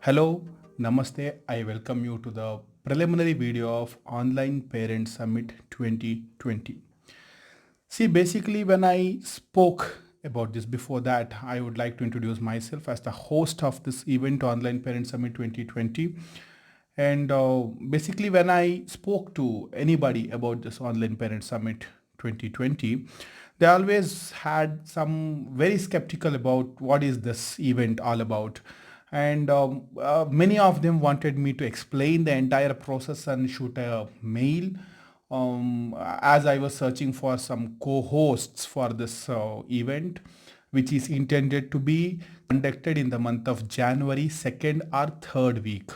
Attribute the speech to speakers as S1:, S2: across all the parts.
S1: Hello, Namaste. I welcome you to the preliminary video of Online Parent Summit 2020. See, basically, when I spoke about this before that, I would like to introduce myself as the host of this event, Online Parent Summit 2020. And basically, when I spoke to anybody about this Online Parent Summit 2020, they always had some very skeptical about what is this event all about. And many of them wanted me to explain the entire process and shoot a mail as I was searching for some co-hosts for this event, which is intended to be conducted in the month of January 2nd or 3rd week.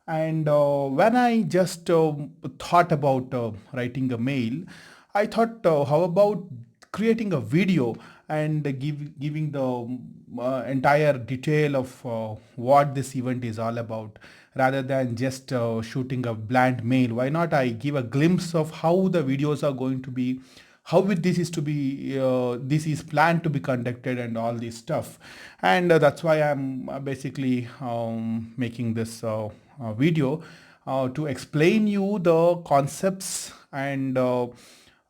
S1: And when I just thought about writing a mail, I thought, how about creating a video and giving the entire detail of what this event is all about, rather than just shooting a bland mail. Why not I give a glimpse of how the videos are going to be, how this is to be, this is planned to be conducted, and all this stuff. And that's why I'm basically making this video to explain you the concepts and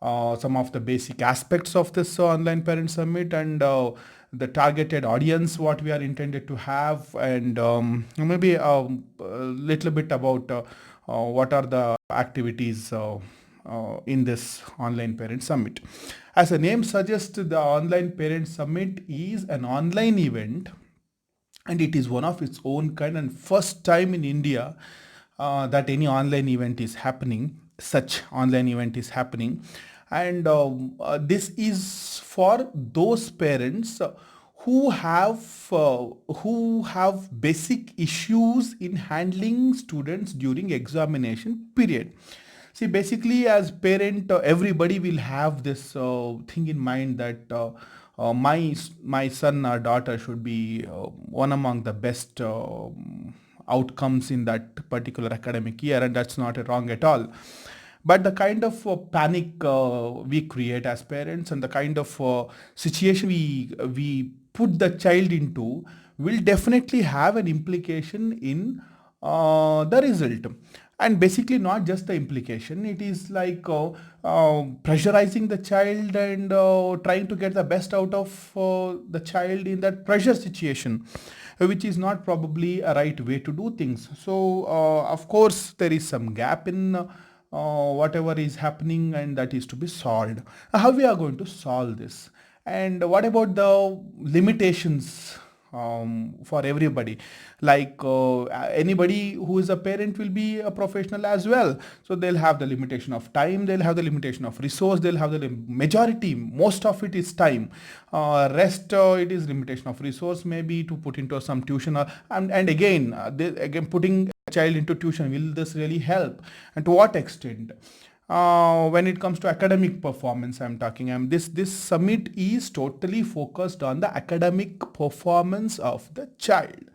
S1: some of the basic aspects of this online parent summit, and the targeted audience what we are intended to have, and maybe a little bit about what are the activities in this online parent summit. As the name suggests, the online parent summit is an online event, and it is one of its own kind and first time in India that any online event is happening, such online event is happening. And this is for those parents who have basic issues in handling students during examination period. See, basically, as parent, everybody will have this thing in mind that my son or daughter should be one among the best outcomes in that particular academic year, and that's not wrong at all. But the kind of panic we create as parents, and the kind of situation we put the child into, will definitely have an implication in the result. And basically, not just the implication, it is like pressurizing the child and trying to get the best out of the child in that pressure situation, which is not probably a right way to do things. So of course there is some gap in whatever is happening, and that is to be solved. How we are going to solve this, and what about the limitations for everybody? Like anybody who is a parent will be a professional as well, so they'll have the limitation of time, they'll have the limitation of resource, they'll have the majority, most of it is time. Rest, it is limitation of resource, maybe to put into some tuition, and again again putting a child into tuition, will this really help, and to what extent? When it comes to academic performance, I'm talking. This summit is totally focused on the academic performance of the child.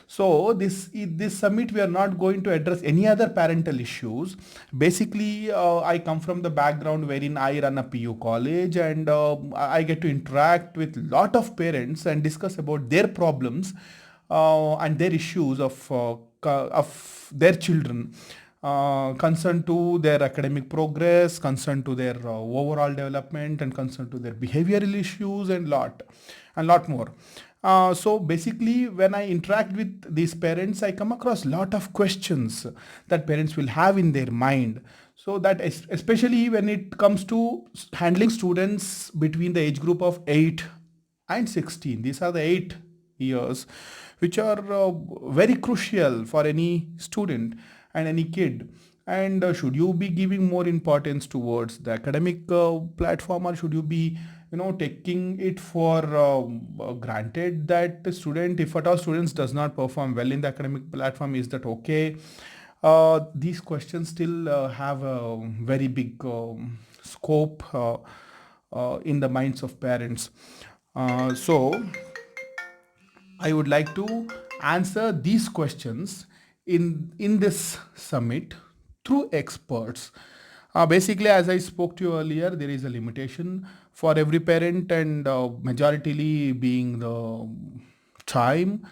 S1: So this summit, we are not going to address any other parental issues. Basically, I come from the background wherein I run a PU college, and I get to interact with lot of parents and discuss about their problems and their issues of their children, concerned to their academic progress, concerned to their overall development, and concerned to their behavioral issues, and lot more. So basically, when I interact with these parents, I come across lot of questions that parents will have in their mind. So that especially when it comes to handling students between the age group of 8 and 16. These are the 8 years which are very crucial for any student and any kid. And should you be giving more importance towards the academic platform, or should you be taking it for granted that the student, if at all students does not perform well in the academic platform, is that okay? These questions still have a very big scope in the minds of parents. So I would like to answer these questions in this summit through experts. Basically, as I spoke to you earlier, there is a limitation for every parent, and majoritarily being the time.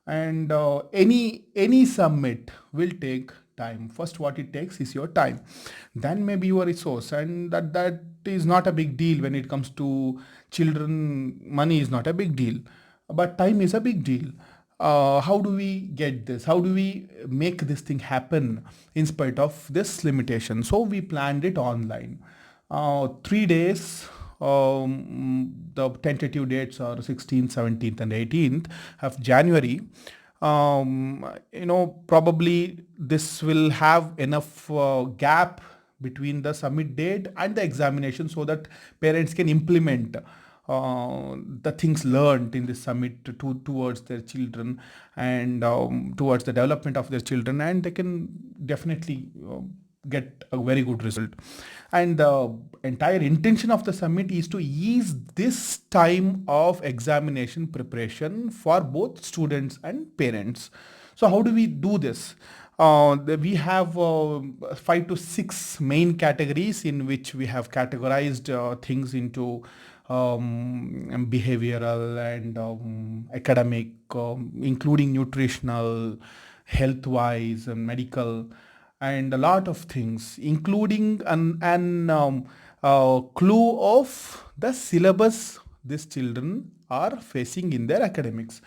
S1: and any summit will take time. First, what it takes is your time, then maybe your resource, and that is not a big deal. When it comes to children, money is not a big deal, but time is a big deal. How do we get this? How do we make this thing happen in spite of this limitation? So we planned it online. 3 days. The tentative dates are 16th, 17th, and 18th of January. Probably this will have enough gap between the summit date and the examination so that parents can implement the things learned in this summit towards their children and towards the development of their children, and they can definitely get a very good result. And the entire intention of the summit is to ease this time of examination preparation for both students and parents. So how do we do this? We have 5 to 6 main categories in which we have categorized things into behavioral and academic, including nutritional, health wise, and medical, and a lot of things, including an clue of the syllabus these children are facing in their academics.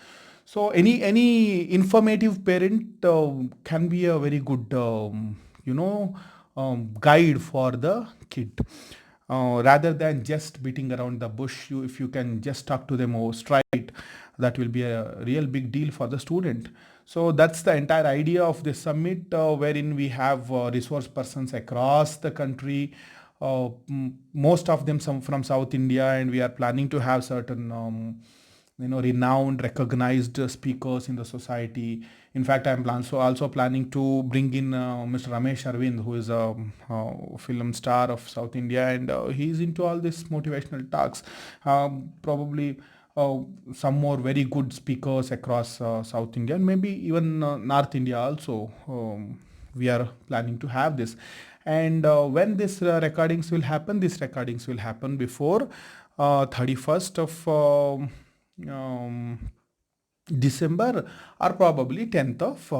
S1: So any informative parent can be a very good guide for the kid. Rather than just beating around the bush, if you can just talk to them straight, that will be a real big deal for the student. So that's the entire idea of this summit, wherein we have resource persons across the country, most of them some from South India, and we are planning to have certain renowned, recognized speakers in the society. In fact, I'm also planning to bring in Mr. Ramesh Arvind, who is a film star of South India, and he's into all these motivational talks. Probably some more very good speakers across South India, and maybe even North India also. We are planning to have this. And when this recordings will happen, these recordings will happen before 31st of December, or probably 10th of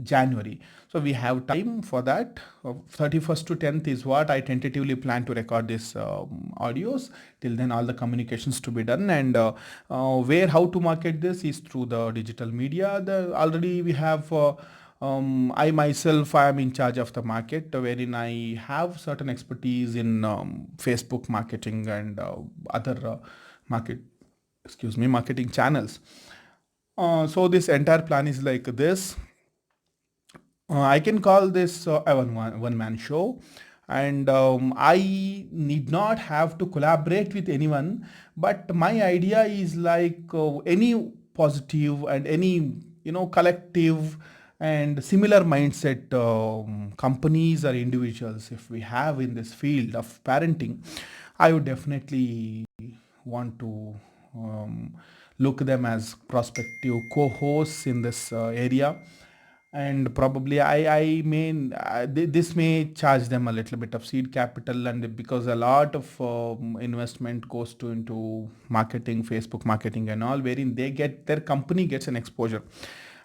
S1: January. So we have time for that. 31st to 10th is what I tentatively plan to record this audios. Till then, all the communications to be done, and how to market this is through the digital media. Already we have. I myself, I am in charge of the market, wherein I have certain expertise in Facebook marketing and other marketing channels. So this entire plan is like this. I can call this a one man show, and I need not have to collaborate with anyone. But my idea is like any positive and any collective and similar mindset companies or individuals, if we have in this field of parenting, I would definitely want to look them as prospective co-hosts in this area. And probably I may this may charge them a little bit of seed capital, and because a lot of investment goes to into marketing, Facebook marketing and all, wherein their company gets an exposure.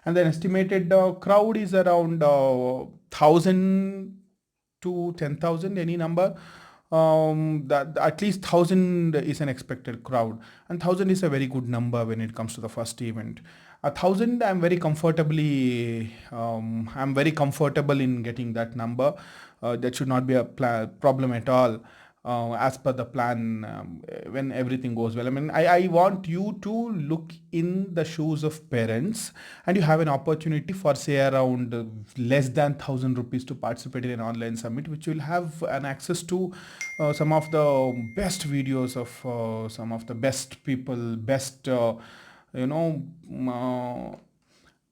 S1: And the estimated crowd is around 1,000 to 10,000, any number. At least 1,000 is an expected crowd, and 1,000 is a very good number when it comes to the first event. 1,000, I'm very comfortable in getting that number. That should not be a problem at all. As per the plan, when everything goes well. I mean, I want you to look in the shoes of parents, and you have an opportunity for, say, around less than 1,000 rupees to participate in an online summit, which will have an access to some of the best videos of some of the best people, best,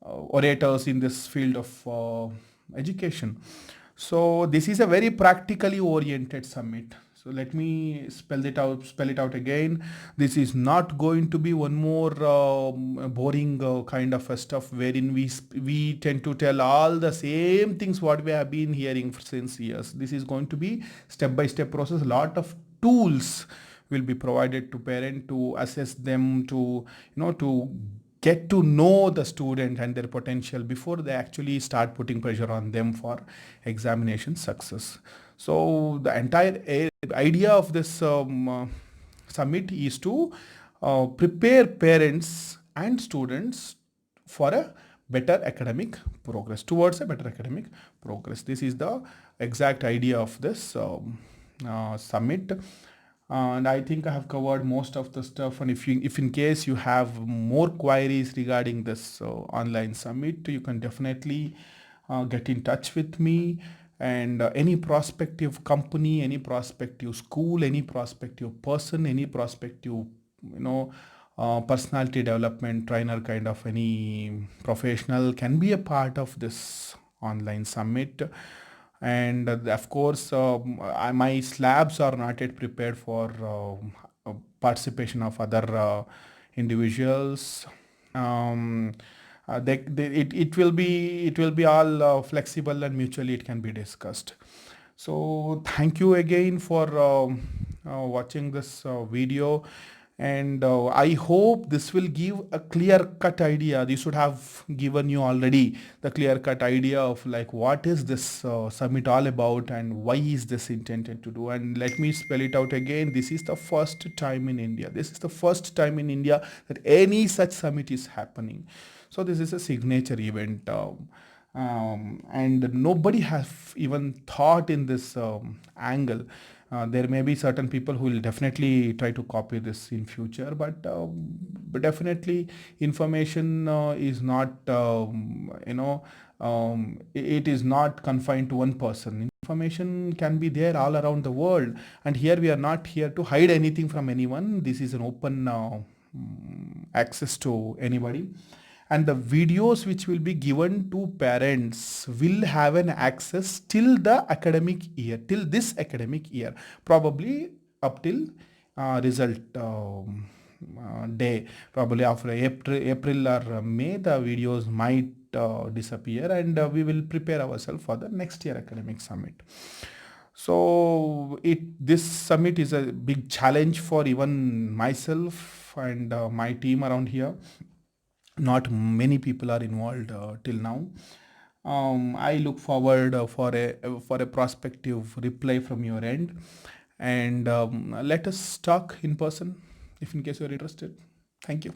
S1: orators in this field of education. So this is a very practically oriented summit. So let me spell it out again. This is not going to be one more boring kind of a stuff wherein we tend to tell all the same things what we have been hearing since years. This is going to be step by step process. A lot of tools will be provided to parent to assess them, to get to know the student and their potential before they actually start putting pressure on them for examination success. So the entire idea of this summit is to prepare parents and students for a better academic progress, towards a better academic progress. This is the exact idea of this summit. And I think I have covered most of the stuff. And if in case you have more queries regarding this online summit, you can definitely get in touch with me. And any prospective company, any prospective school, any prospective person, any prospective, personality development trainer, kind of any professional can be a part of this online summit. And of course, my slabs are not yet prepared for participation of other individuals. It will be all flexible and mutually it can be discussed. So thank you again for watching this video. And I hope this will give a clear cut idea. This should have given you already the clear cut idea of like what is this summit all about and why is this intended to do. And let me spell it out again. This is the first time in India. This is the first time in India that any such summit is happening. So this is a signature event. And nobody has even thought in this angle. There may be certain people who will definitely try to copy this in future, but definitely information is not, it is not confined to one person. Information can be there all around the world, and here we are not here to hide anything from anyone. This is an open access to anybody. And the videos which will be given to parents will have an access till the academic year, till this academic year, probably up till result day. Probably after April or May, the videos might disappear, and we will prepare ourselves for the next year academic summit. So this summit is a big challenge for even myself and my team around here. Not many people are involved till now. I look forward for a prospective reply from your end, and let us talk in person if in case you are interested. Thank you.